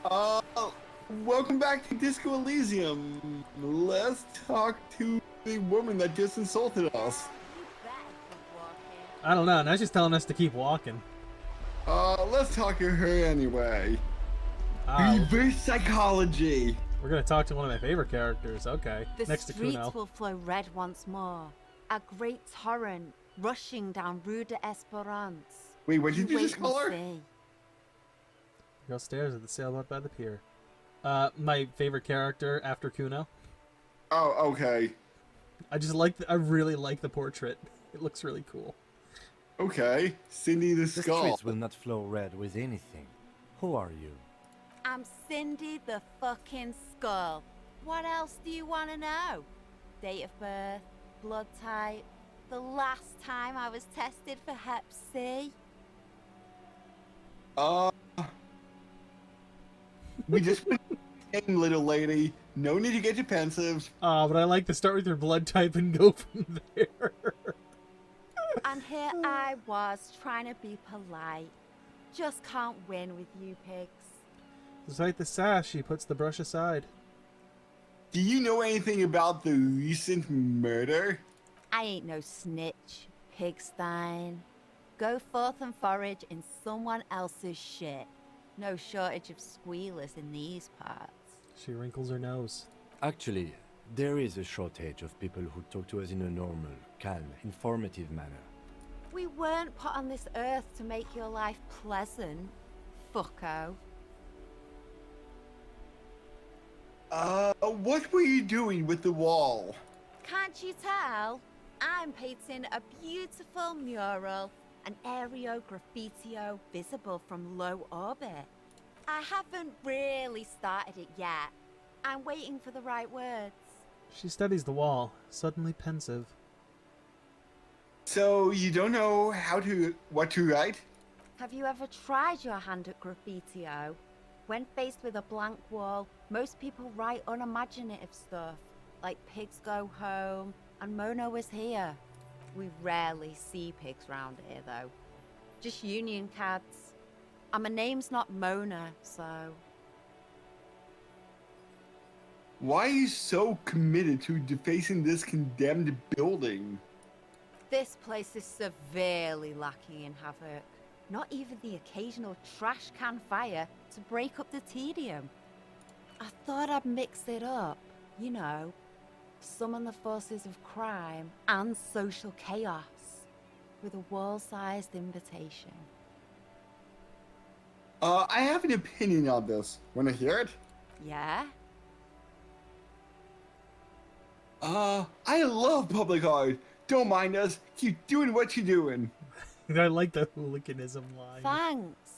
Uh, Welcome back to Disco Elysium. Let's talk to the woman that just insulted us. I don't know. Now she's telling us to keep walking. Let's talk to her anyway. Ah, Reverse psychology. we're gonna talk to one of my favorite characters. Okay, The next to streets Kuno. will flow red once more. A great torrent rushing down Rue de Esperance. Wait, what did you wait just call her? and see. Girl stares at the sailboat by the pier. My favorite character after Kuno. Oh, okay. I really like the portrait. It looks really cool. Okay. Cindy the The Skull. streets will not flow red with anything. Who are you? I'm Cindy the fucking Skull. What else do you want to know? Date of birth, blood type, the last time I was tested for Hep C. We just went name, little lady. No need to get defensive. But I like to start with your blood type and go from there. And here I was trying to be polite. Just can't win with you pigs. Despite the sash, she puts the brush aside. Do you know anything about the recent murder? I ain't no snitch, pigstein. Go forth and forage in someone else's shit. No shortage of squealers in these parts. She wrinkles her nose. Actually, there is a shortage of people who talk to us in a normal, calm, informative manner. We weren't put on this earth to make your life pleasant, fucko. What were you doing with the wall? Can't you tell? I'm painting a beautiful mural, an aereo graffitio visible from low orbit. I haven't really started it yet. I'm waiting for the right words. She studies the wall, suddenly pensive. So you don't know what to write? Have you ever tried your hand at graffitio? When faced with a blank wall, most people write unimaginative stuff, like pigs go home and Mono is here. We rarely see pigs round here, though. Just union cads. And my name's not Mona, so... Why are you so committed to defacing this condemned building? This place is severely lacking in havoc. Not even the occasional trash can fire to break up the tedium. I thought I'd mix it up, you know. Summon the forces of crime and social chaos with a wall-sized invitation. I have an opinion on this. Wanna hear it? Yeah? I love public art. Don't mind us. Keep doing what you're doing. I like the hooliganism line. Thanks.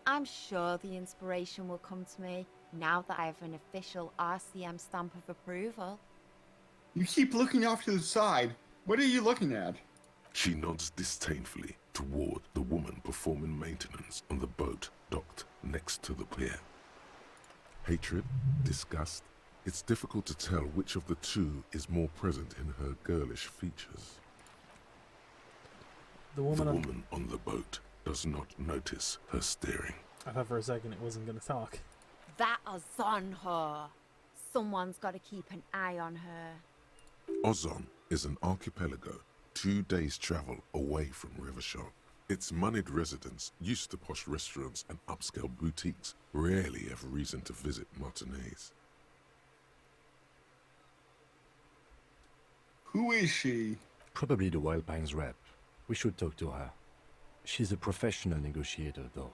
I'm sure the inspiration will come to me now that I have an official RCM stamp of approval. You keep looking off to the side. What are you looking at? She nods disdainfully toward the woman performing maintenance on the boat docked next to the pier. Hatred, disgust, it's difficult to tell which of the two is more present in her girlish features. The The woman, woman on the boat does not notice her staring. I thought for a second it wasn't going to talk. That is on her. Someone's got to keep an eye on her. Ozon is an archipelago 2 days' travel away from Rivershark. Its moneyed residents, used to posh restaurants and upscale boutiques, rarely have reason to visit Martinez. Who is she? Probably the Wild Pines rep. We should talk to her. She's a professional negotiator, though.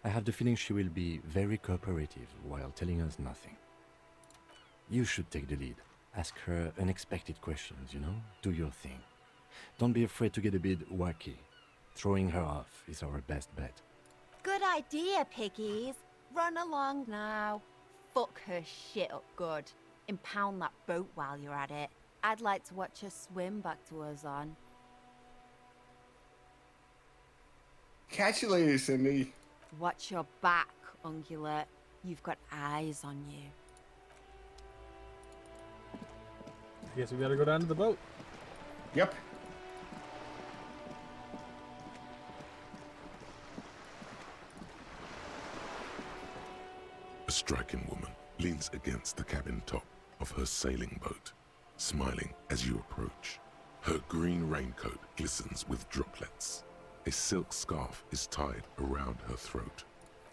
I have the feeling she will be very cooperative while telling us nothing. You should take the lead. Ask her unexpected questions, you know? Do your thing. Don't be afraid to get a bit wacky. Throwing her off is our best bet. Good idea, piggies. Run along now. Fuck her shit up good. Impound that boat while you're at it. I'd like to watch her swim back to Ozon. Catch you later, Cindy. Watch your back, Ungulate. You've got eyes on you. I guess we better go down to the boat. Yep. A striking woman leans against the cabin top of her sailing boat, smiling as you approach. Her green raincoat glistens with droplets. A silk scarf is tied around her throat.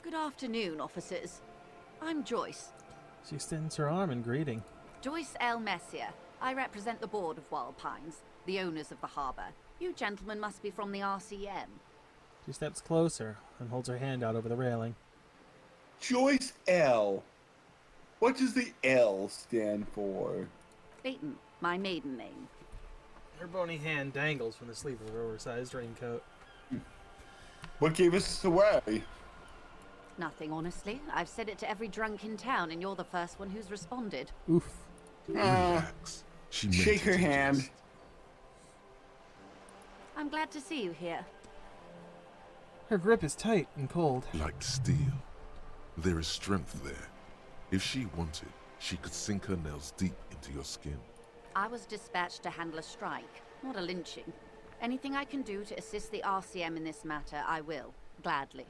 Good afternoon, officers. I'm Joyce. She extends her arm in greeting. Joyce L. Messier. I represent the board of Wild Pines, the owners of the harbor. You gentlemen must be from the RCM. She steps closer and holds her hand out over the railing. Joyce L. What does the L stand for? Leighton, my maiden name. Her bony hand dangles from the sleeve of her oversized raincoat. What gave us away? Nothing, honestly. I've said it to every drunk in town, and you're the first one who's responded. Oof. Relax. She Shake her meant it hand. jest. I'm glad to see you here. Her grip is tight and cold. Like steel. There is strength there. If she wanted, she could sink her nails deep into your skin. I was dispatched to handle a strike, not a lynching. Anything I can do to assist the RCM in this matter, I will. Gladly.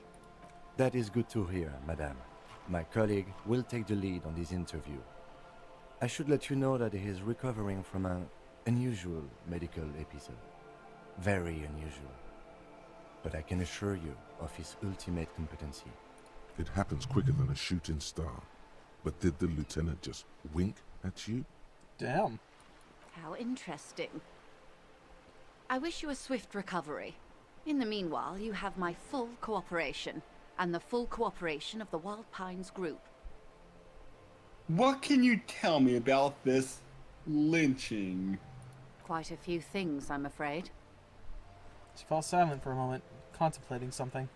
That is good to hear, madame. My colleague will take the lead on this interview. I should let you know that he is recovering from an unusual medical episode. Very unusual. But I can assure you of his ultimate competency. It happens quicker than a shooting star. But did the lieutenant just wink at you? Damn. How interesting. I wish you a swift recovery. In the meanwhile, you have my full cooperation, and the full cooperation of the Wild Pines group. What can you tell me about this lynching? Quite a few things, I'm afraid. She falls silent for a moment, contemplating something.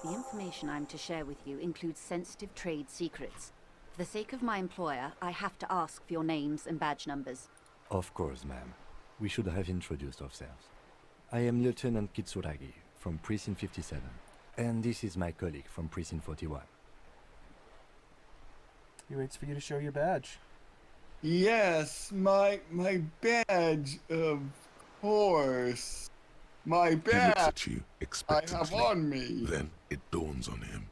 The information I'm to share with you includes sensitive trade secrets. For the sake of my employer, I have to ask for your names and badge numbers. Of course, ma'am. We should have introduced ourselves. I am Lieutenant Kitsuragi from Precinct 57, and this is my colleague from Precinct 41. He waits for you to show your badge. Yes, my badge, of course. My He looks badge at you I expectantly. have on me. Then it dawns on him.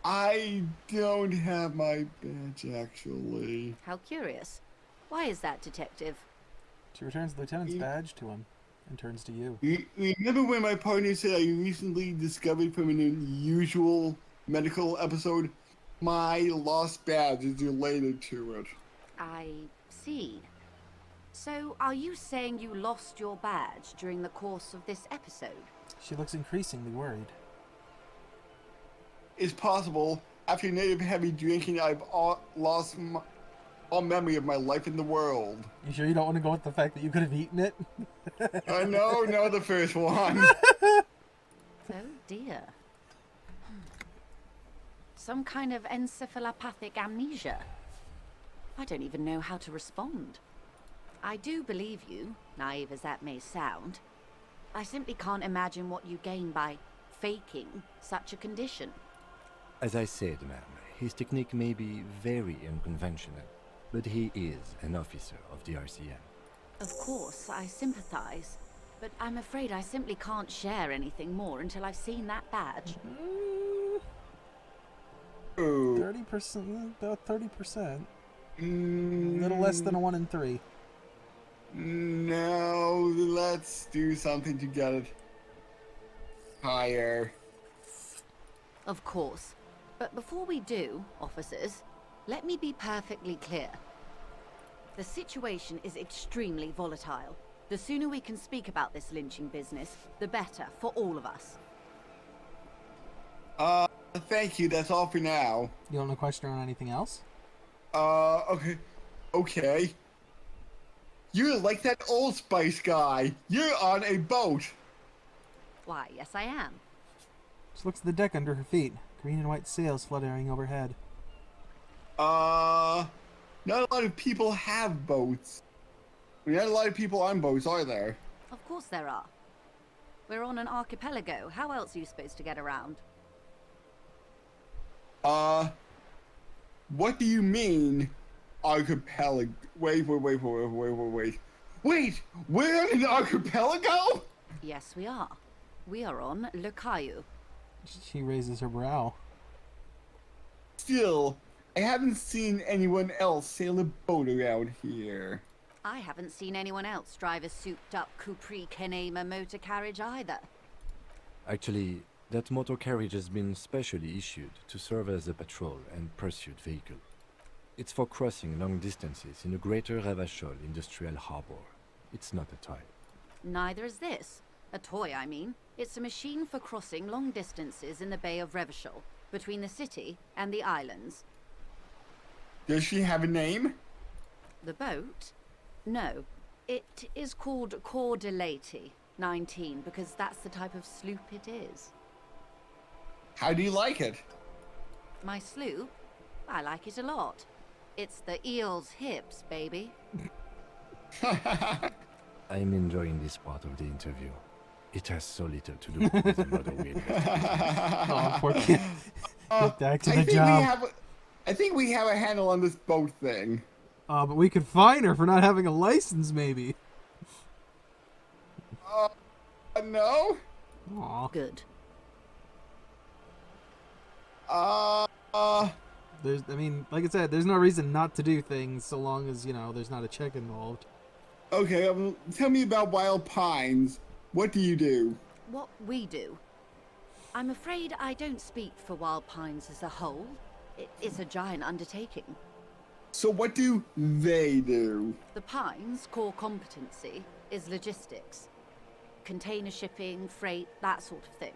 I don't have my badge, actually. How curious. Why is that, Detective? She returns the lieutenant's Yeah. badge to him and turns to you. Remember when my partner said I recently discovered from an unusual medical episode? My lost badge is related to it. I see. So, are you saying you lost your badge during the course of this episode? She looks increasingly worried. It's possible. After native heavy drinking, I've lost all memory of my life in the world. You sure you don't want to go with the fact that you could have eaten it? No, the first one. Oh dear. Some kind of encephalopathic amnesia. I don't even know how to respond. I do believe you, naive as that may sound. I simply can't imagine what you gain by faking such a condition. As I said, ma'am, his technique may be very unconventional, but he is an officer of the RCM. Of course, I sympathize, but I'm afraid I simply can't share anything more until I've seen that badge. 30%, about 30%. A little less than a 1 in 3. No, let's do something to get it higher. Of course. But before we do, officers, let me be perfectly clear. The situation is extremely volatile. The sooner we can speak about this lynching business, the better for all of us. Thank you, that's all for now. You don't have a question on anything else? Okay. You're like that Old Spice guy. You're on a boat. Why, yes I am. She looks at the deck under her feet. Green and white sails fluttering overhead. Not a lot of people have boats. Not a lot of people on boats, are there? Of course there are. We're on an archipelago. How else are you supposed to get around? What do you mean, archipelago? Wait. Wait, we're on an archipelago? Yes, we are. We are on Le Caillou. She raises her brow. still, I haven't seen anyone else sail a boat around here. I haven't seen anyone else drive a souped-up Capri Kenema motor carriage either. Actually, that motor carriage has been specially issued to serve as a patrol and pursuit vehicle. It's for crossing long distances in the greater Ravachol industrial harbor. It's not a toy. Neither is this. A toy, I mean. It's a machine for crossing long distances in the Bay of Revachol, between the city and the islands. Does she have a name? The boat? No. It is called Cor de Leyte 19 because that's the type of sloop it is. How do you like it? My sloop? I like it a lot. It's the eel's hips, baby. I'm enjoying this part of the interview. It has so little to do with the murder we investigated. Oh, poor kid. Get back to the I think job. I think we have a handle on this boat thing. But we could fine her for not having a license, maybe. No? Aw. Good. There's, I mean, like I said, there's no reason not to do things so long as, you know, there's not a check involved. Okay, tell me about Wild Pines. What do you do? What we do. I'm afraid I don't speak for Wild Pines as a whole. It's a giant undertaking. So what do they do? The Pines' core competency is logistics. Container shipping, freight, that sort of thing.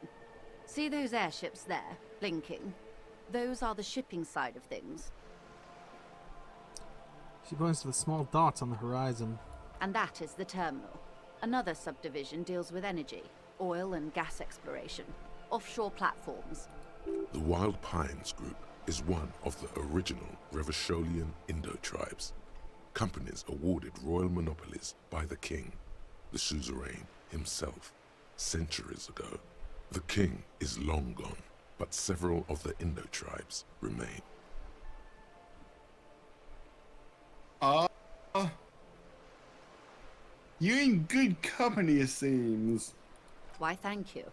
See those airships there, blinking? Those are the shipping side of things. She points to the small dots on the horizon. And that is the terminal. Another subdivision deals with energy, oil and gas exploration, offshore platforms. The Wild Pines Group is one of the original Revacholian Indo-tribes. Companies awarded royal monopolies by the king, the suzerain himself, centuries ago. The king is long gone, but several of the Indo-tribes remain. You're in good company, it seems. Why, thank you.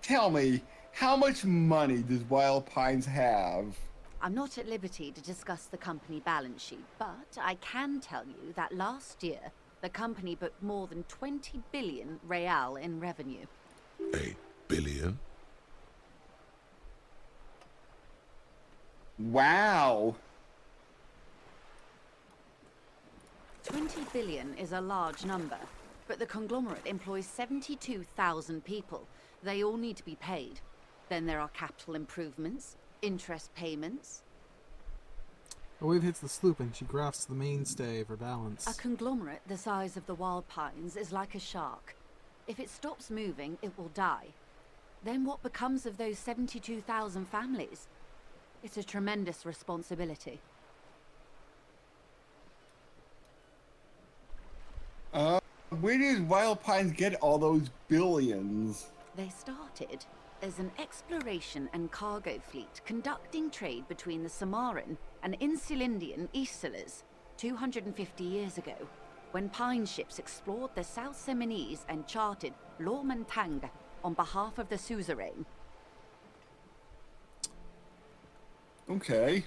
Tell me, how much money does Wild Pines have? I'm not at liberty to discuss the company balance sheet, but I can tell you that last year, the company booked more than 20 billion real in revenue. A billion? Wow. 20 billion is a large number, but the conglomerate employs 72,000 people. They all need to be paid. Then there are capital improvements, interest payments. A wave hits the sloop and she grasps the mainstay for balance. A conglomerate the size of the Wild Pines is like a shark. If it stops moving, it will die. Then what becomes of those 72,000 families? It's a tremendous responsibility. Where does Wild Pines get all those billions? They started as an exploration and cargo fleet conducting trade between the Samaran and Insulindian Isolas 250 years ago, when pine ships explored the South Seminese and charted Lomantang on behalf of the suzerain. Okay.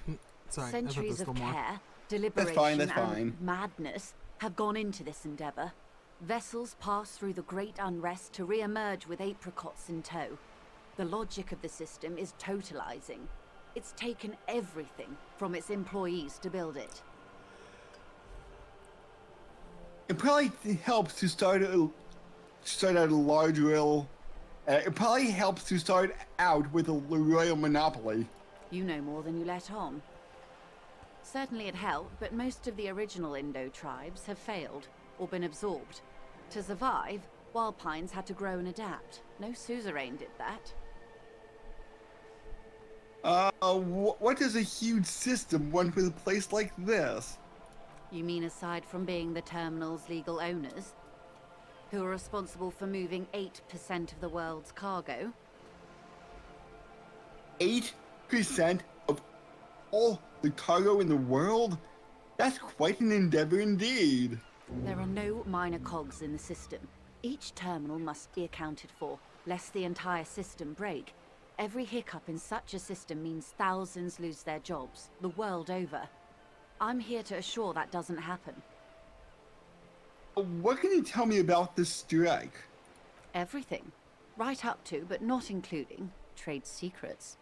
Sorry, I thought there was Centuries of still more. care, deliberation, that's and fine. madness have gone into this endeavor. Vessels pass through the great unrest to re-emerge with apricots in tow. The logic of the system is totalizing. It's taken everything from its employees to build it. It probably helps to start out a large royal. It probably helps to start out with a royal monopoly. You know more than you let on. Certainly it helped, but most of the original Indo tribes have failed or been absorbed. To survive, Wild Pines had to grow and adapt. No suzerain did that. What does a huge system want with a place like this? You mean aside from being the terminal's legal owners, who are responsible for moving 8% of the world's cargo? 8% of all the cargo in the world? That's quite an endeavor indeed. There are no minor cogs in the system. Each terminal must be accounted for, lest the entire system break. Every hiccup in such a system means thousands lose their jobs, the world over. I'm here to assure that doesn't happen. What can you tell me about this strike? Everything. Right up to, but not including, trade secrets.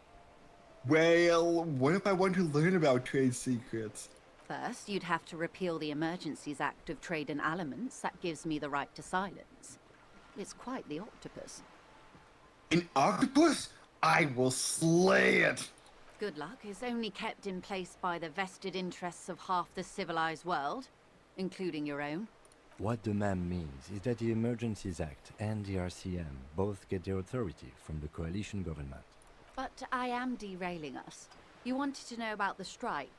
Well, what if I want to learn about trade secrets? First, you'd have to repeal the Emergencies Act of Trade in Elements that gives me the right to silence. It's quite the octopus. An octopus? I will slay it! Good luck is only kept in place by the vested interests of half the civilized world, including your own. What the ma'am means is that the Emergencies Act and the RCM both get their authority from the coalition government. But I am derailing us. You wanted to know about the strike.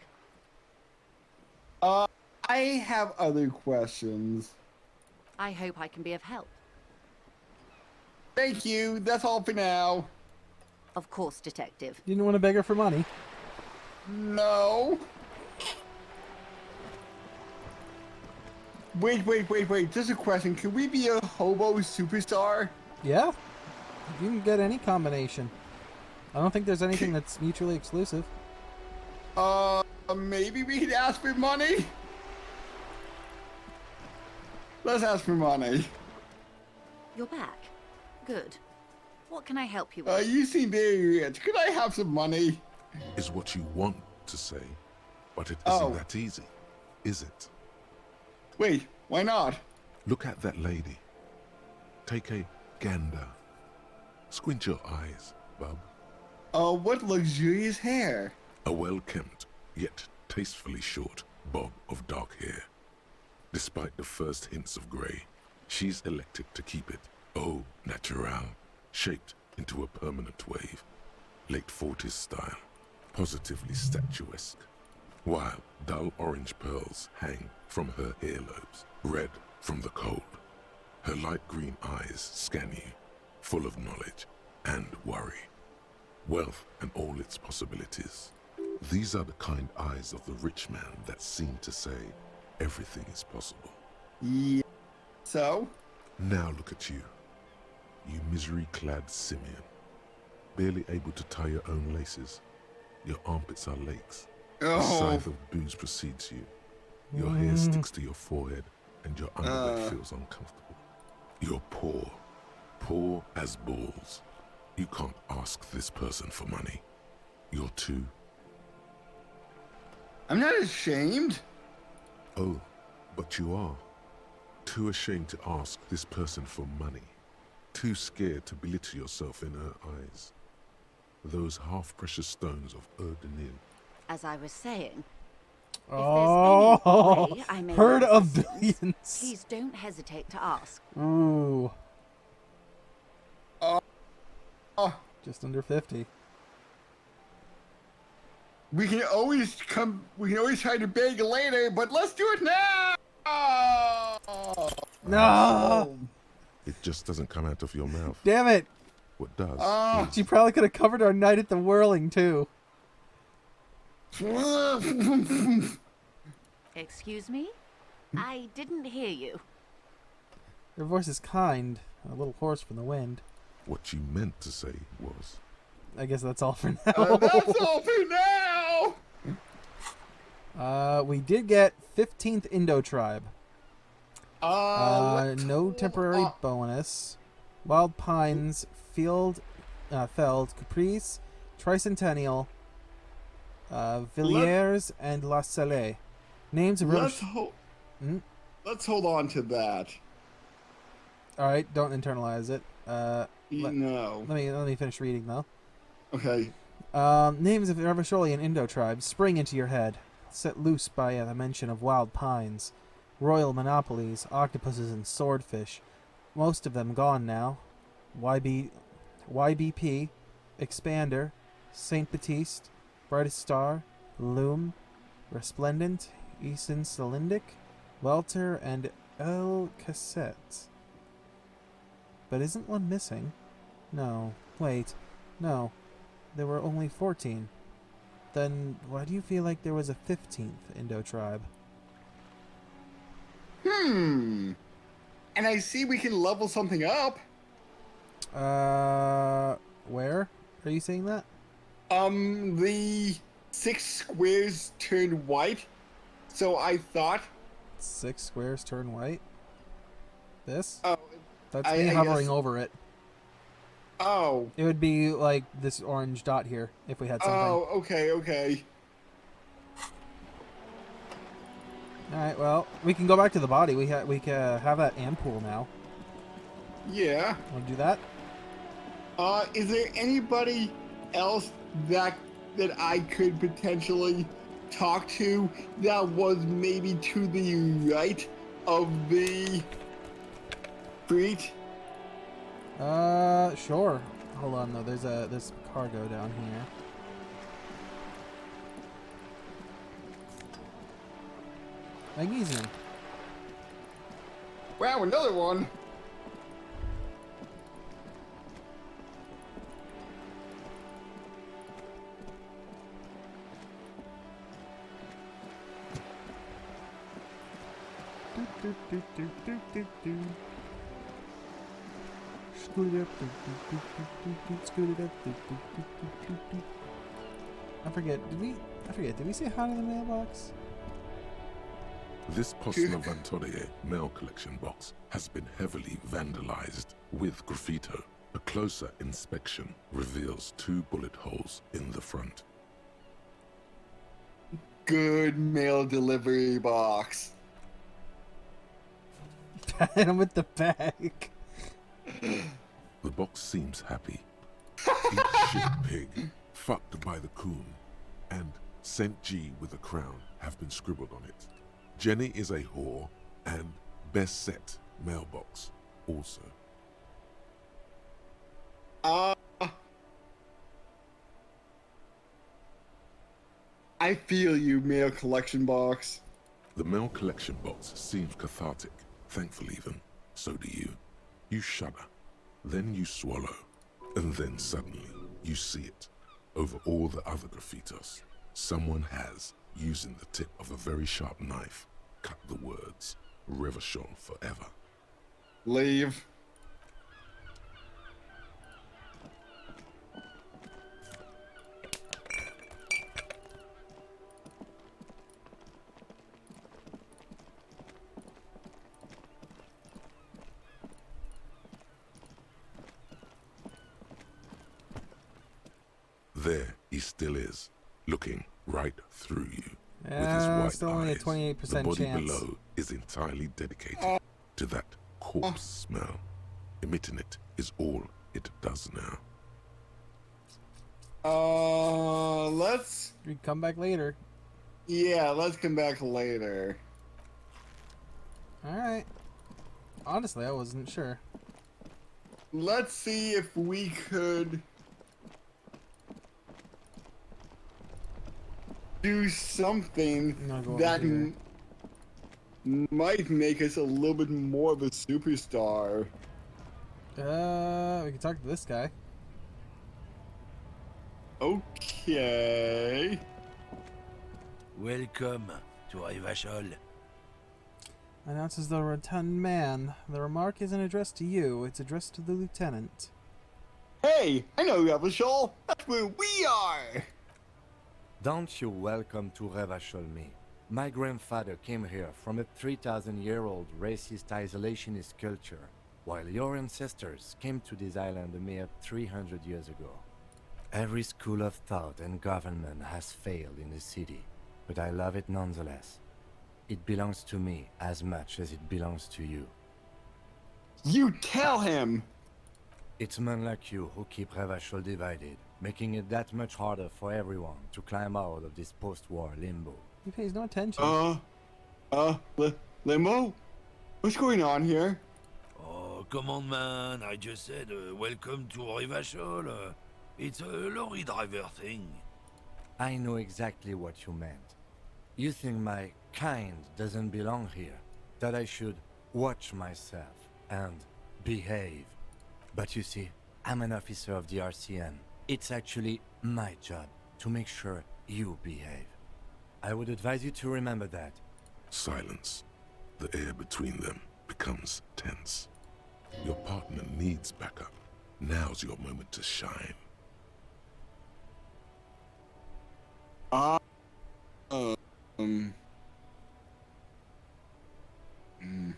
I have other questions. I hope I can be of help. Thank you, that's all for now. Of course, Detective. You didn't want to beg her for money. No. Wait. Just a question. Can we be a hobo superstar? Yeah? You can get any combination. I don't think there's anything that's mutually exclusive. Maybe we could ask for money? Let's ask for money. You're back. Good. What can I help you with? You seem very rich. Could I have some money? Is what you want to say, but it Oh. isn't that easy, is it? Wait, why not? Look at that lady. Take a gander. Squint your eyes, bub. What luxurious hair. A well-kempt, yet tastefully short bob of dark hair. Despite the first hints of grey, she's elected to keep it au naturel, shaped into a permanent wave. Late 40s style, positively statuesque. While dull orange pearls hang from her earlobes, red from the cold. Her light green eyes scan you, full of knowledge and worry. Wealth and all its possibilities. These are the kind eyes of the rich man that seem to say everything is possible. Yeah. So? Now look at you, you misery-clad simian. Barely able to tie your own laces. Your armpits are lakes. A scythe of booze precedes you. Your hair sticks to your forehead and your underwear feels uncomfortable. You're poor as balls. You can't ask this person for money. You're too... I'm not ashamed. Oh, but you are. Too ashamed to ask this person for money. Too scared to belittle yourself in her eyes. Those half-precious stones of Erdenil. As I was saying, if Oh, there's any way I may herd be of assistance, billions. please don't hesitate to ask. Ooh. Oh, Just under 50. we can always try to beg later, but let's do it now! No! It just doesn't come out of your mouth. Damn it! What does? She probably could have covered our night at the Whirling, too. Excuse me? I didn't hear you. Her voice is kind, a little hoarse from the wind. What you meant to say was... I guess that's all for now. That's all for now! We did get 15th Indo Tribe. No temporary bonus. Wild Pines, Feld, Caprice, Tricentennial, Villiers, and La Salle. Names of Let's hold on to that. Alright, don't internalize it. No. Let me finish reading though. Okay. Names of Ravasholian Indo tribes spring into your head, set loose by the mention of wild pines, royal monopolies, octopuses, and swordfish. Most of them gone now. YBP, Expander, Saint Baptiste, Brightest Star, Loom, Resplendent, Eason Cylindic, Welter, and El Cassette. But isn't one missing? No. Wait. No. There were only 14. Then why do you feel like there was a 15th Indo tribe? And I see we can level something up. Where? Are you saying that? The 6 squares turned white, so I thought. 6 squares turn white. This? Oh, That's me I hovering guess. over it. Oh. It would be like this orange dot here if we had something. Oh, okay. All right. Well, we can go back to the body. We can have that ampoule now. Yeah. Want to do that? Is there anybody else that I could potentially talk to that was maybe to the right of the street? Sure. Hold on though. There's cargo down here. Magnesium. Wow, another one. Scoot it up. Scoot it up. I forget. Did we say hi to the mailbox? This Postler Vantorier mail collection box has been heavily vandalized with graffito. A closer inspection reveals 2 bullet holes in the front. Good mail delivery box. Pat him with the bag. The box seems happy. Eat shit pig, fucked by the coon, and St. G with a crown have been scribbled on it. Jenny is a whore, and best set mailbox also. I feel you, mail collection box. The mail collection box seems cathartic, thankful even. So do you. You shudder, then you swallow, and then suddenly you see it. Over all the other graffitos, someone has, using the tip of a very sharp knife, cut the words, Revachol forever. Leave. There he still is, looking right through you. With his Yeah, white still only a eyes, 28% the body chance. below is entirely dedicated to that corpse smell. Emitting it is all it does now. Let's... We can come back later. Yeah, let's come back later. Alright. Honestly, I wasn't sure. Let's see if we could... do something I'm gonna go that over here. might make us a little bit more of a superstar. We can talk to this guy. Okay. Welcome to Revachol. Announces the rotund man. The remark isn't addressed to you, it's addressed to the lieutenant. Hey, I know Revachol. That's where we are. Don't you welcome to Revachol me. My grandfather came here from a 3,000-year-old racist isolationist culture, while your ancestors came to this island a mere 300 years ago. Every school of thought and government has failed in the city, but I love it nonetheless. It belongs to me as much as it belongs to you. You tell him. It's men like you who keep Revachol divided, making it that much harder for everyone to climb out of this post-war limbo. He pays no attention. Limo? What's going on here? Oh, come on, man. I just said welcome to Revachol. It's a lorry driver thing. I know exactly what you meant. You think my kind doesn't belong here, that I should watch myself and behave. But you see, I'm an officer of the RCM. It's actually my job to make sure you behave. I would advise you to remember that. Silence. The air between them becomes tense. Your partner needs backup. Now's your moment to shine. Uh, um. hmm.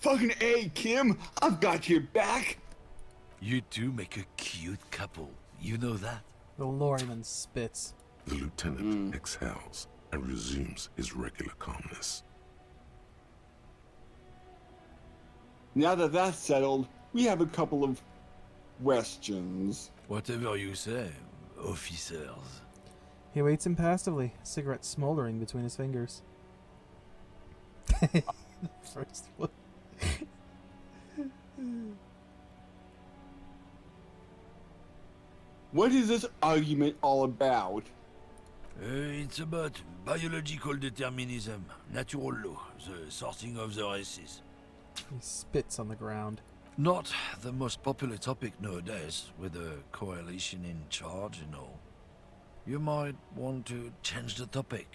Fucking A, Kim! I've got your back! You two make a cute couple. You know that? The lorryman spits. The lieutenant exhales and resumes his regular calmness. Now that that's settled, we have a couple of questions. Whatever you say, officers. He waits impassively, cigarette smoldering between his fingers. First one. What is this argument all about? It's about biological determinism, natural law, the sorting of the races. He spits on the ground. Not the most popular topic nowadays, with the coalition in charge and all. You might want to change the topic.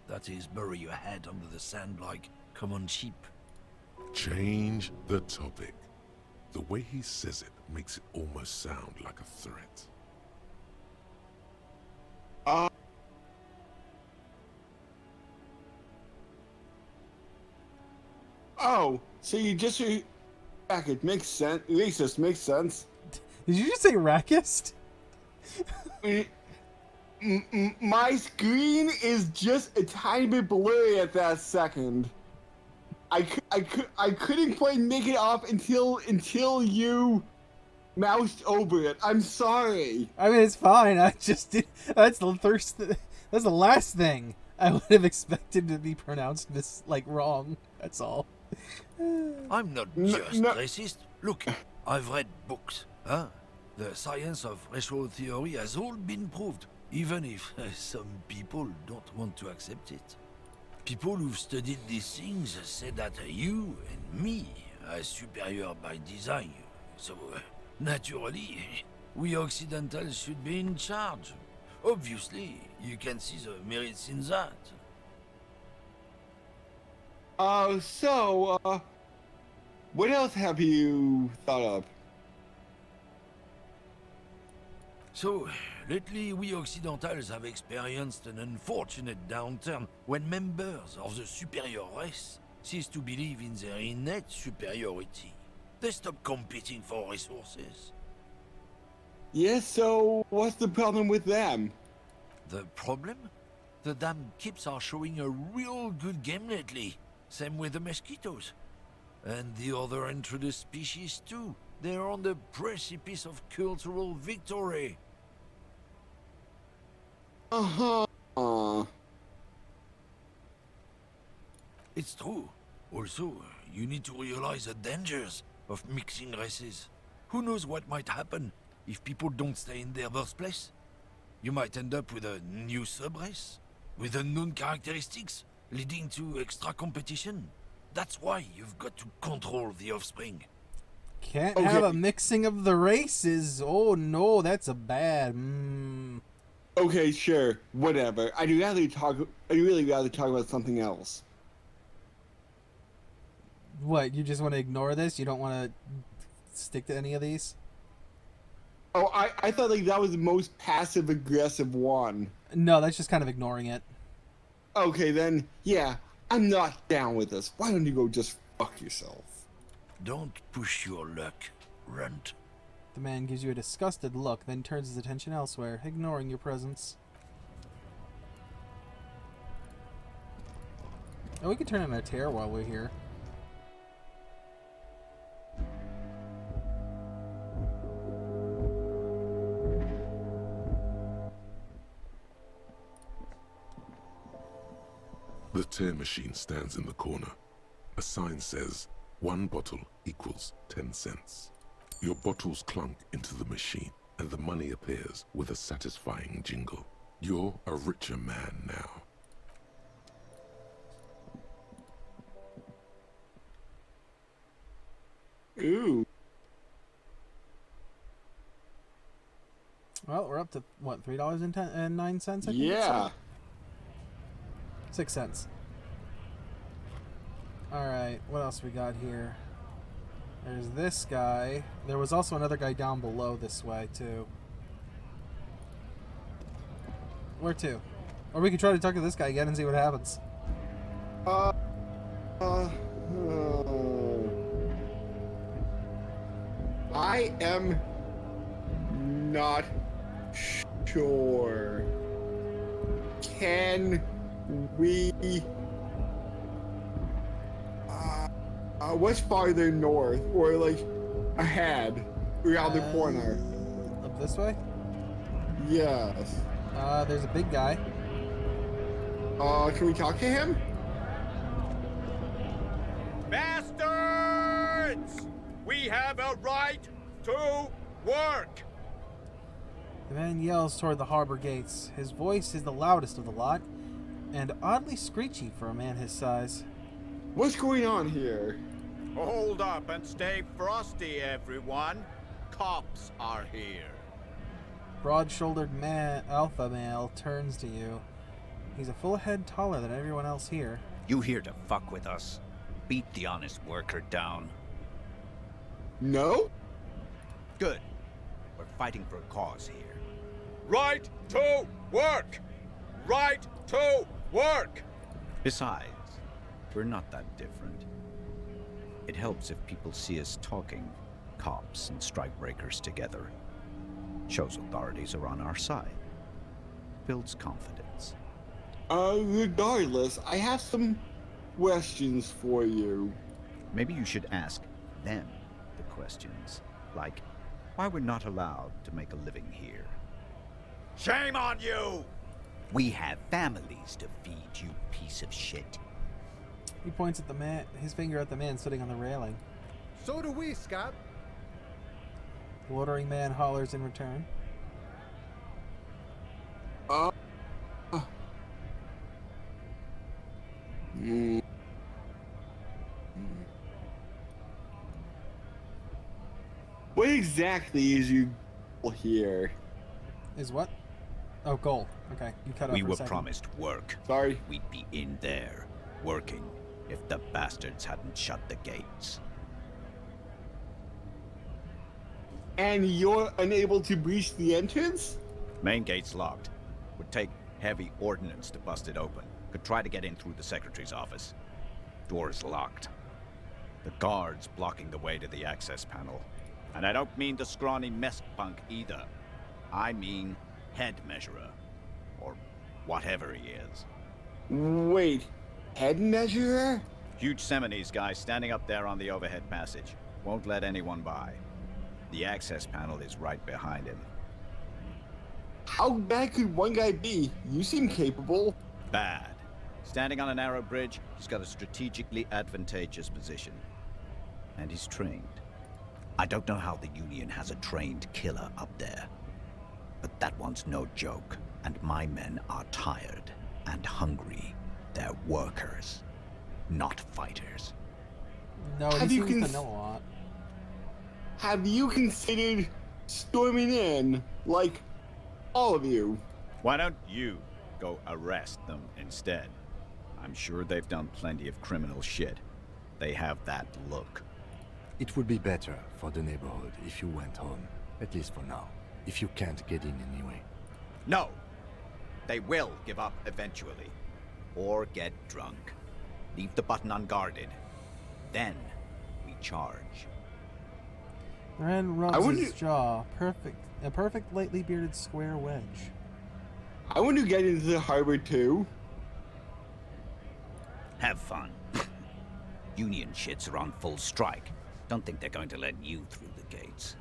That is, bury your head under the sand like common sheep. Change the topic. The way he says it makes it almost sound like a threat. Oh, so you just back it makes sense. At least this makes sense. Did you just say rackist? My screen is just a tiny bit blurry at that second. I couldn't quite make it off until you moused over it. I'm sorry. I mean, it's fine. I just did. That's the last thing I would have expected to be pronounced wrong. That's all. I'm not just racist. Look, I've read books. Huh? The science of racial theory has all been proved, even if some people don't want to accept it. People who've studied these things say that you and me are superior by design. So, naturally, we Occidentals should be in charge. Obviously, you can see the merits in that. What else have you thought of? So, lately we Occidentals have experienced an unfortunate downturn when members of the superior race cease to believe in their innate superiority. They stop competing for resources. Yes, so what's the problem with them? The problem? The damn kips are showing a real good game lately. Same with the mosquitoes. And the other introduced species too. They're on the precipice of cultural victory. Uh-huh. It's true. Also, you need to realize the dangers of mixing races. Who knows what might happen if people don't stay in their birthplace? You might end up with a new sub-race, with unknown characteristics, leading to extra competition. That's why you've got to control the offspring. Can't have a mixing of the races. Oh no, that's a bad. Okay, sure, whatever. I'd really rather talk about something else. What? You just want to ignore this? You don't want to stick to any of these? Oh, I thought that was the most passive aggressive one. No, that's just kind of ignoring it. Okay, then, yeah, I'm not down with this. Why don't you go just fuck yourself? Don't push your luck, runt. The man gives you a disgusted look, then turns his attention elsewhere, ignoring your presence. Oh, we could turn on our tear while we're here. The tear machine stands in the corner. A sign says, 1 bottle equals 10 cents. Your bottles clunk into the machine, and the money appears with a satisfying jingle. You're a richer man now. Ooh. Well, we're up to, what, $3.09? Yeah. 6 cents. Alright, what else we got here? There's this guy. There was also another guy down below this way, too. Where to? Or we could try to talk to this guy again and see what happens. I am not sure. Can we... what's farther north? Or, like, ahead? Around the corner? Up this way? Yes. There's a big guy. Can we talk to him? Bastards! We have a right to work! The man yells toward the harbor gates. His voice is the loudest of the lot, and oddly screechy for a man his size. What's going on here? Hold up and stay frosty, everyone. Cops are here. Broad-shouldered alpha male turns to you. He's a full head taller than everyone else here. You here to fuck with us? Beat the honest worker down. No? Good. We're fighting for a cause here. Right to work! Right to work! Besides, we're not that different. It helps if people see us talking, cops and strikebreakers together. Shows authorities are on our side. Builds confidence. Regardless, I have some questions for you. Maybe you should ask them the questions. Like, why we're not allowed to make a living here. Shame on you! We have families to feed, you piece of shit. He points at the man, his finger at the man sitting on the railing. So do we, Scott. The loitering man hollers in return. What exactly is your goal here? Is what? Oh, goal. Okay, you cut off We for a were second. promised work. Sorry. We'd be in there, working, if the bastards hadn't shut the gates. And you're unable to breach the entrance? Main gate's locked. Would take heavy ordnance to bust it open. Could try to get in through the secretary's office. Door's locked. The guard's blocking the way to the access panel. And I don't mean the scrawny mess punk either. I mean head measurer. Or whatever he is. Wait, head measurer? Huge Seminese guy standing up there on the overhead passage. Won't let anyone by. The access panel is right behind him. How bad could one guy be? You seem capable. Bad. Standing on a narrow bridge, he's got a strategically advantageous position. And he's trained. I don't know how the Union has a trained killer up there. But that one's no joke, and my men are tired and hungry. They're workers, not fighters. No, Have he you seems to know a lot. Have you considered storming in, like, all of you? Why don't you go arrest them instead? I'm sure they've done plenty of criminal shit. They have that look. It would be better for the neighborhood if you went home, at least for now, if you can't get in anyway. No! They will give up eventually. Or get drunk. Leave the button unguarded. Then we charge. The man I rubs wouldn't- his jaw. A perfect lightly bearded square wedge. I want to get into the harbor too. Have fun. Union shits are on full strike. Don't think they're going to let you through the gates.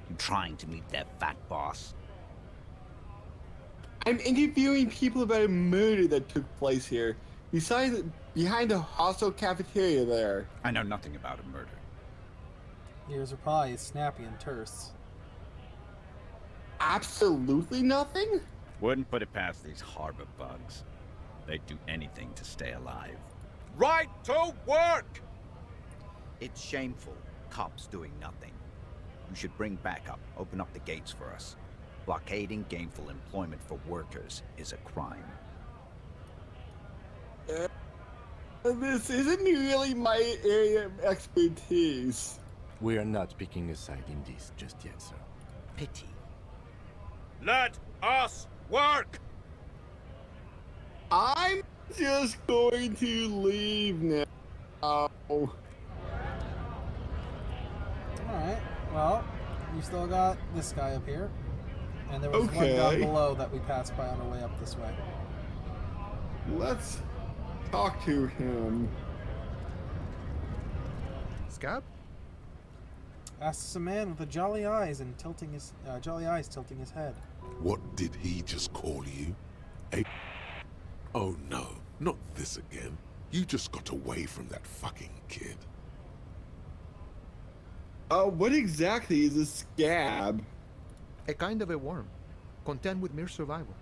You trying to meet their fat boss? I'm interviewing people about a murder that took place here. Behind the hostel cafeteria there. I know nothing about a murder. Ears reply is snappy and terse. Absolutely nothing? Wouldn't put it past these harbor bugs. They'd do anything to stay alive. Right to work! It's shameful. Cops doing nothing. You should bring backup. Open up the gates for us. Blockading gainful employment for workers is a crime. This isn't really my area of expertise. We are not picking a side in this just yet, sir. Pity. Let us work! I'm just going to leave now. Alright, well, you still got this guy up here. And there was one down Okay. below that we passed by on our way up this way. Let's talk to him. Scab? Asks a man with a jolly eyes and tilting his tilting his head. What did he just call you? Oh no, not this again. You just got away from that fucking kid. What exactly is a scab? A kind of a worm, content with mere survival.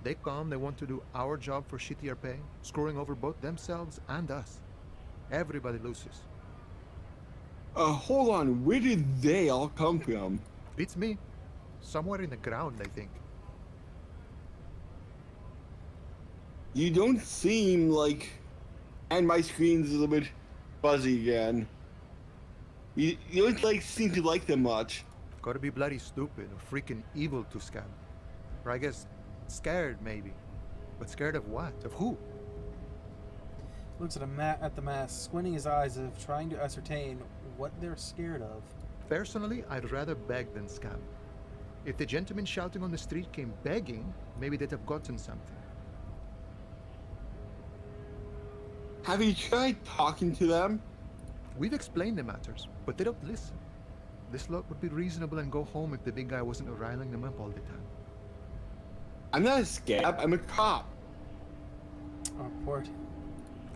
They come, they want to do our job for shittier pay, screwing over both themselves and us. Everybody loses. Hold on, where did they all come from? Beats me. Somewhere in the ground, I think. You don't seem like... And my screen's a little bit fuzzy again. You don't seem to like them much. Gotta be bloody stupid or freaking evil to Scab. Or I guess scared, maybe. But scared of what? Of who? Looks at the mask, squinting his eyes as if trying to ascertain what they're scared of. Personally, I'd rather beg than scam. If the gentleman shouting on the street came begging, maybe they'd have gotten something. Have you tried talking to them? We've explained the matters, but they don't listen. This lot would be reasonable and go home if the big guy wasn't riling them up all the time. I'm not a scab, I'm a cop. Oh, port.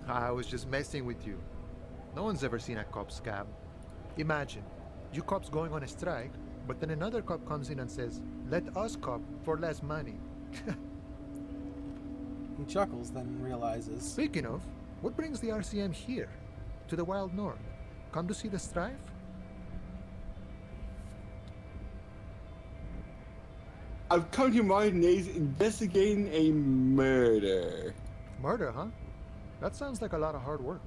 I was just messing with you. No one's ever seen a cop scab. Imagine, you cops going on a strike, but then another cop comes in and says, "Let us cop for less money." He chuckles, then realizes. Speaking of, what brings the RCM here? To the Wild North? Come to see the strife? I've come to Martinez investigating a murder. Murder, huh? That sounds like a lot of hard work.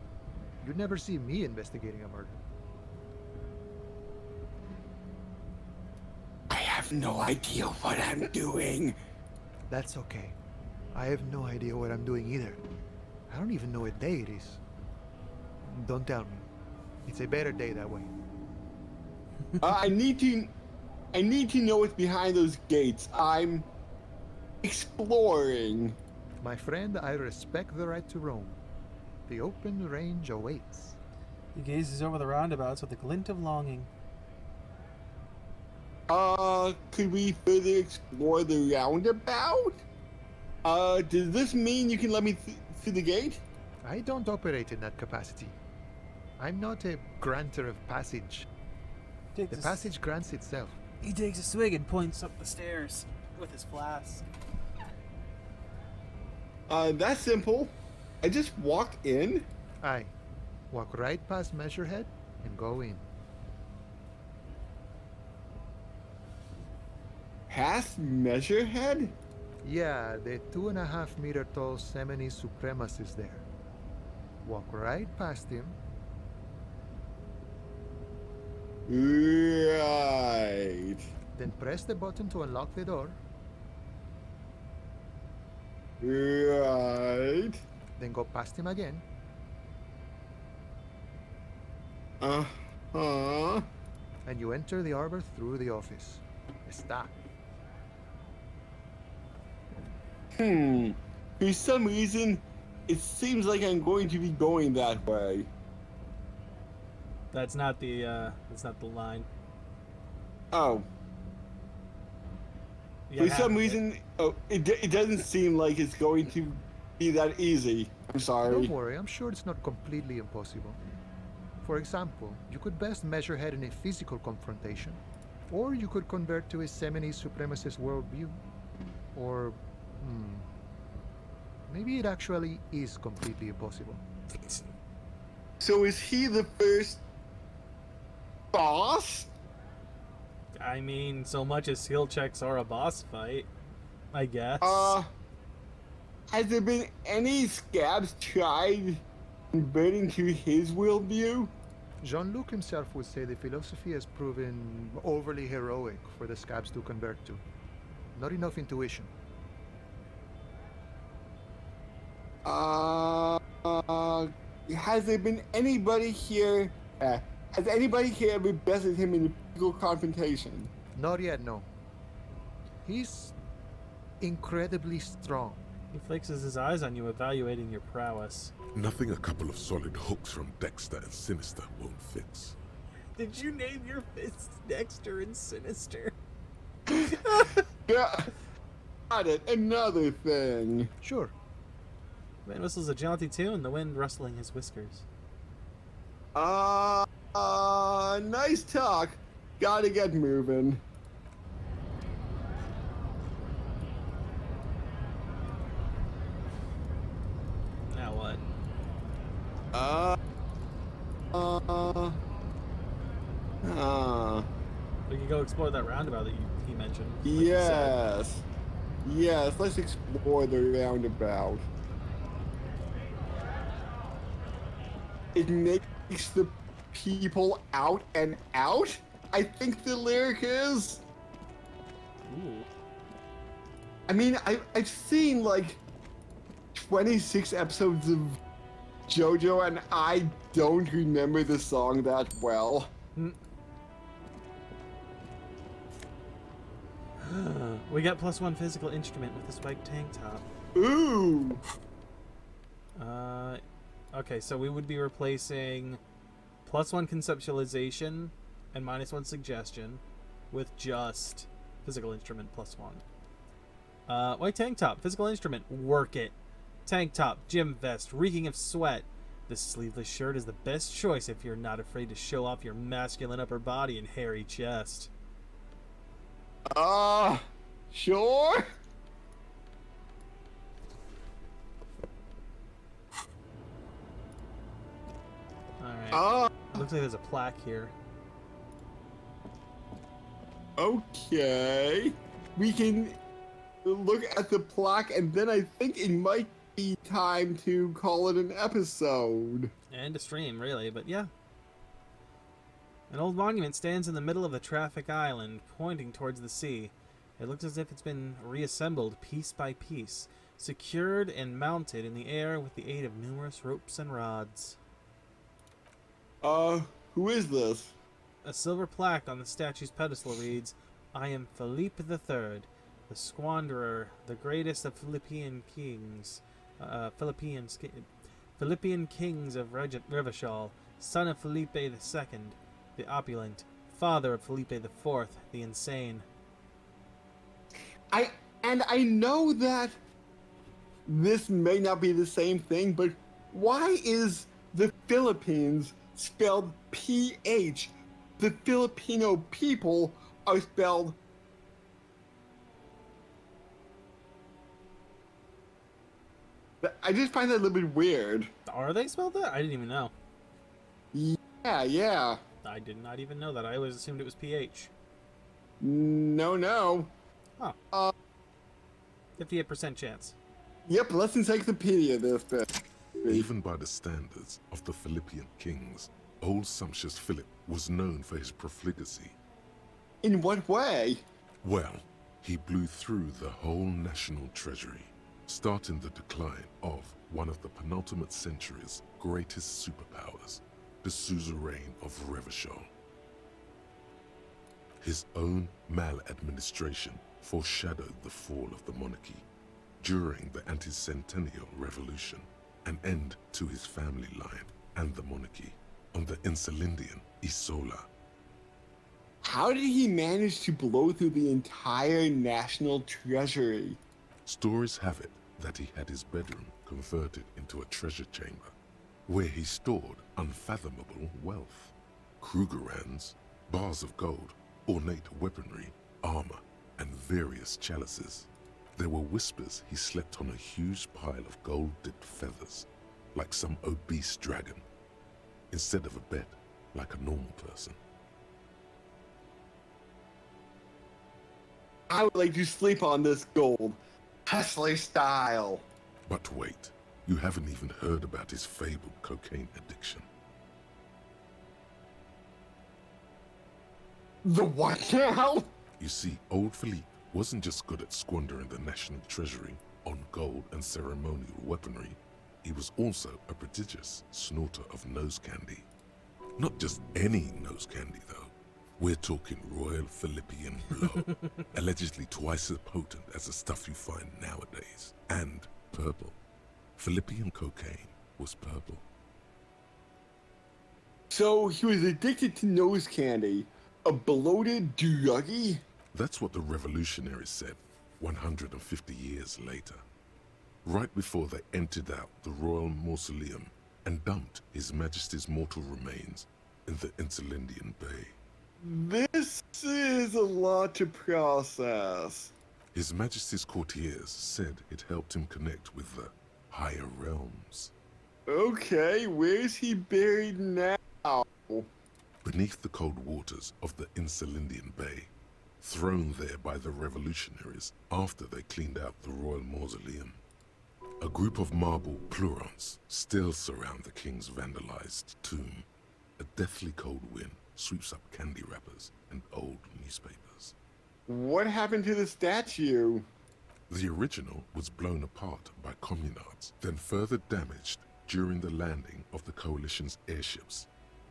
You'd never see me investigating a murder. I have no idea what I'm doing. That's okay. I have no idea what I'm doing either. I don't even know what day it is. Don't tell me. It's a better day that way. I need to know what's behind those gates. I'm exploring. My friend, I respect the right to roam. The open range awaits. He gazes over the roundabouts with a glint of longing. Could we further explore the roundabout? Does this mean you can let me through the gate? I don't operate in that capacity. I'm not a granter of passage. The passage grants itself. He takes a swig and points up the stairs with his flask. That's simple. I just walk in. Aye. Walk right past Measurehead and go in. Past Measurehead? Yeah, the 2.5 meter tall Semini supremacist there. Walk right past him. Right. Then press the button to unlock the door. Right. Then go past him again. Uh-huh. And you enter the arbor through the office. Está. For some reason, it seems like I'm going to be going that way. That's not the line. Oh. For some reason, it doesn't seem like it's going to be that easy. I'm sorry. Don't worry, I'm sure it's not completely impossible. For example, you could best Measurehead in a physical confrontation, or you could convert to a Semini supremacist worldview. Or, maybe it actually is completely impossible. So is he the first boss? I mean, so much as skill checks are a boss fight, I guess. Has there been any scabs tried converting to his worldview? Jean-Luc himself would say the philosophy has proven overly heroic for the scabs to convert to. Not enough intuition. Has there been anybody here? Has anybody here ever bested him in a physical confrontation? Not yet, no. He's incredibly strong. He fixes his eyes on you, evaluating your prowess. Nothing a couple of solid hooks from Dexter and Sinister won't fix. Did you name your fists Dexter and Sinister? Yeah. Got it. Another thing. Sure. Man whistles a jaunty tune, the wind rustling his whiskers. Nice talk. Gotta get moving. Now what? We could go explore that roundabout that he mentioned. Like Yes. Yes, let's explore the roundabout. It makes the people out and out, I think the lyric is. Ooh. I mean, I've seen like 26 episodes of JoJo and I don't remember the song that well. We got +1 physical instrument with this white tank top. Ooh! Okay, so we would be replacing +1 conceptualization and -1 suggestion with just physical instrument +1. White tank top, physical instrument, work it. Tank top, gym vest, reeking of sweat. This sleeveless shirt is the best choice if you're not afraid to show off your masculine upper body and hairy chest. Sure? Alright. Looks like there's a plaque here. Okay. We can look at the plaque and then I think it might be time to call it an episode. And a stream, really, but yeah. An old monument stands in the middle of the traffic island, pointing towards the sea. It looks as if it's been reassembled piece by piece, secured and mounted in the air with the aid of numerous ropes and rods. Who is this? A silver plaque on the statue's pedestal reads, "I am Philippe III, the Squanderer, the greatest of Philippian kings, Philippian kings of Revachol, son of Felipe II, the opulent, father of Felipe IV, the insane." I know that this may not be the same thing, but why is the Philippines spelled PH? The Filipino people are spelled... I just find that a little bit weird. Are they spelled that? I didn't even know. Yeah. I did not even know that. I always assumed it was PH. No. Huh. 58% chance. Yep, let's encyclopedia this bit. Even by the standards of the Philippian kings, old sumptuous Philip was known for his profligacy. In what way? Well, he blew through the whole national treasury, starting the decline of one of the penultimate century's greatest superpowers, the suzerain of Revachol. His own maladministration foreshadowed the fall of the monarchy during the anti-centennial revolution, an end to his family line and the monarchy on the Insulindian Isola. How did he manage to blow through the entire national treasury? Stories have it that he had his bedroom converted into a treasure chamber, where he stored unfathomable wealth. Krugerrands, bars of gold, ornate weaponry, armor, and various chalices. There were whispers he slept on a huge pile of gold-dipped feathers, like some obese dragon, instead of a bed, like a normal person. I would like to sleep on this gold, Presley style. But wait, you haven't even heard about his fabled cocaine addiction. The what now? You see, old Philippe wasn't just good at squandering the national treasury on gold and ceremonial weaponry, he was also a prodigious snorter of nose candy. Not just any nose candy, though. We're talking Royal Philippian blow, allegedly twice as potent as the stuff you find nowadays, and purple. Philippian cocaine was purple. So he was addicted to nose candy. A bloated druggie? That's what the revolutionaries said 150 years later. Right before they emptied out the royal mausoleum and dumped His Majesty's mortal remains in the Elysium Bay. This is a lot to process. His Majesty's courtiers said it helped him connect with the higher realms. Okay, where's he buried now? Beneath the cold waters of the Elysium Bay, thrown there by the revolutionaries after they cleaned out the royal mausoleum. A group of marble pleurons still surround the king's vandalized tomb. A deathly cold wind sweeps up candy wrappers and old newspapers. What happened to the statue? The original was blown apart by communards, then further damaged during the landing of the coalition's airships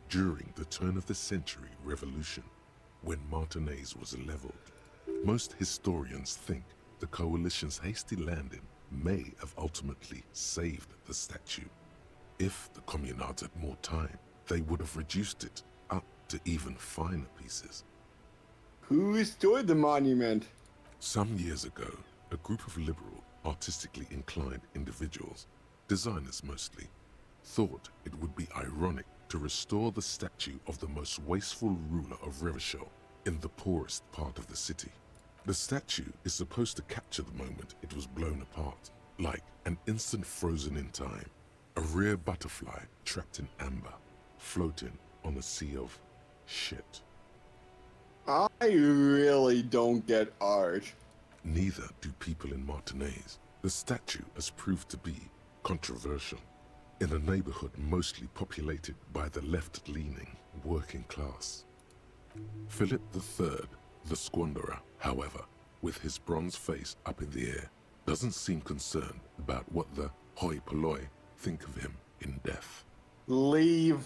during the turn-of-the-century revolution, when Martinez was leveled. Most historians think the coalition's hasty landing may have ultimately saved the statue. If the communards had more time, they would have reduced it up to even finer pieces. Who restored the monument? Some years ago, a group of liberal, artistically inclined individuals, designers mostly, thought it would be ironic to restore the statue of the most wasteful ruler of Revachol in the poorest part of the city. The statue is supposed to capture the moment it was blown apart, like an instant frozen in time, a rare butterfly trapped in amber, floating on a sea of shit. I really don't get art. Neither do people in Martinez. The statue has proved to be controversial in a neighborhood mostly populated by the left-leaning working class. Philip III, the squanderer, however, with his bronze face up in the air, doesn't seem concerned about what the hoi polloi think of him in death. Leave.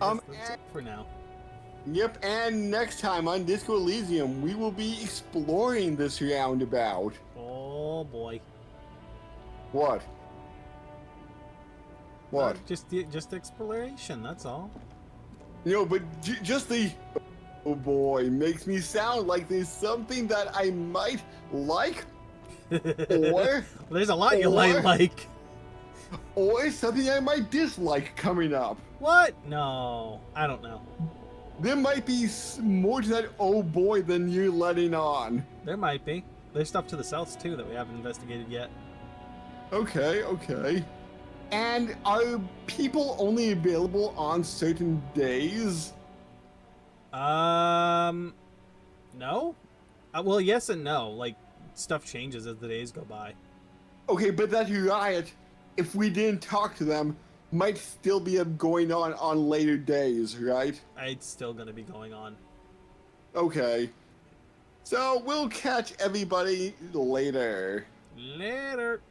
I guess that's it for now. Yep, and next time on Disco Elysium, we will be exploring this roundabout. Oh boy. What? What? Just exploration, that's all. No, but just the... Oh boy, makes me sound like there's something that I might like, or... There's a lot you might like. Or something I might dislike coming up. What? No, I don't know. There might be more to that oh boy than you're letting on. There might be. There's stuff to the south too that we haven't investigated yet. Okay, okay. And are people only available on certain days? No? Well, yes and no. Like, stuff changes as the days go by. Okay, but that riot, if we didn't talk to them, might still be going on later days, right? It's still gonna be going on. Okay. So we'll catch everybody later. Later.